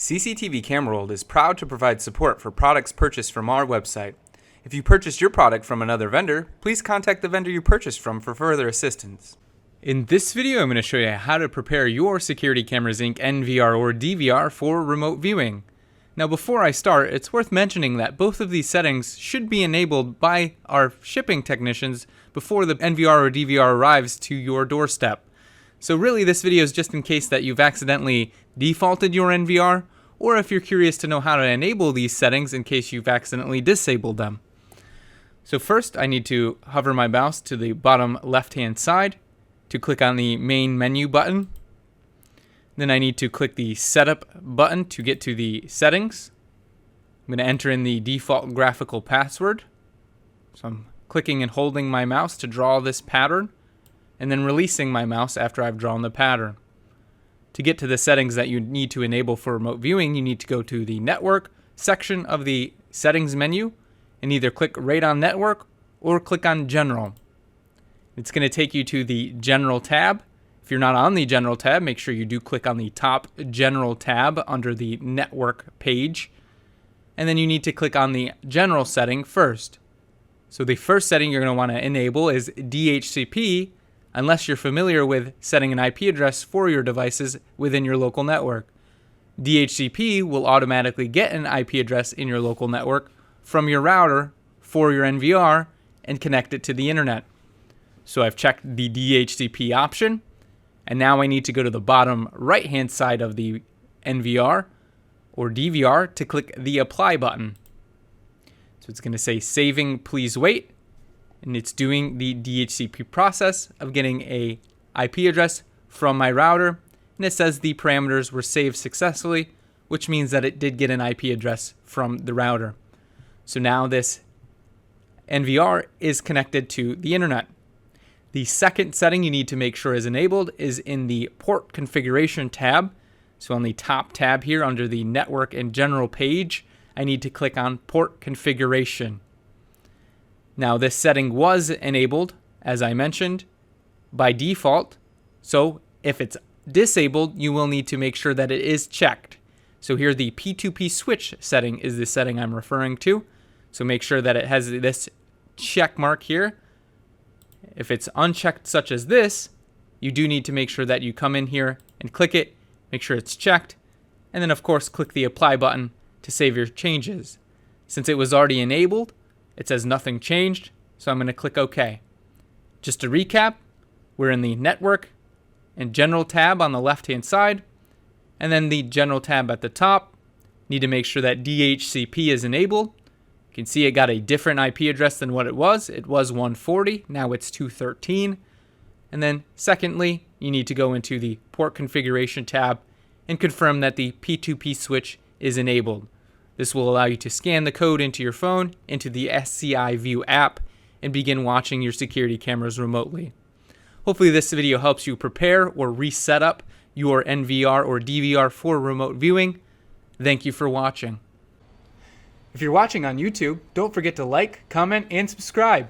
CCTV Camera World is proud to provide support for products purchased from our website. If you purchased your product from another vendor, please contact the vendor you purchased from for further assistance. In this video, I'm going to show you how to prepare your Security Cameras Inc NVR or DVR for remote viewing. Now before I start, it's worth mentioning that both of these settings should be enabled by our shipping technicians before the NVR or DVR arrives to your doorstep. So really this video is just in case that you've accidentally defaulted your NVR, or if you're curious to know how to enable these settings in case you've accidentally disabled them. So first I need to hover my mouse to the bottom left hand side to click on the main menu button. Then I need to click the setup button to get to the settings. I'm going to enter in the default graphical password. So I'm clicking and holding my mouse to draw this pattern, and then releasing my mouse after I've drawn the pattern. To get to the settings that you need to enable for remote viewing, you need to go to the network section of the settings menu and either click right on network or click on general. It's going to take you to the general tab. If you're not on the general tab, make sure you do click on the top general tab under the network page. And then you need to click on the general setting first. So the first setting you're going to want to enable is DHCP, unless you're familiar with setting an IP address for your devices within your local network. DHCP will automatically get an IP address in your local network from your router for your NVR and connect it to the internet. So I've checked the DHCP option, and now I need to go to the bottom right hand side of the NVR or DVR to click the apply button. So it's going to say saving, please wait. And it's doing the DHCP process of getting a IP address from my router, and it says the parameters were saved successfully, which means that it did get an IP address from the router. So now this NVR is connected to the internet. The second setting you need to make sure is enabled is in the port configuration tab. So on the top tab here under the network and general page, I need to click on port configuration. Now this setting was enabled, as I mentioned, by default. So if it's disabled, you will need to make sure that it is checked. So here the P2P switch setting is the setting I'm referring to. So make sure that it has this check mark here. If it's unchecked such as this, you do need to make sure that you come in here and click it, make sure it's checked, and then of course click the apply button to save your changes. Since it was already enabled, it says nothing changed, so I'm going to click OK. Just to recap, we're in the network and general tab on the left hand side, and then the general tab at the top. Need to make sure that DHCP is enabled. You can see it got a different IP address than what it was. It was 140, now it's 213. And then secondly, you need to go into the port configuration tab and confirm that the P2P switch is enabled. This will allow you to scan the code into your phone, into the SCI View app, and begin watching your security cameras remotely. Hopefully this video helps you prepare or reset up your NVR or DVR for remote viewing. Thank you for watching. If you're watching on YouTube, don't forget to like, comment, and subscribe.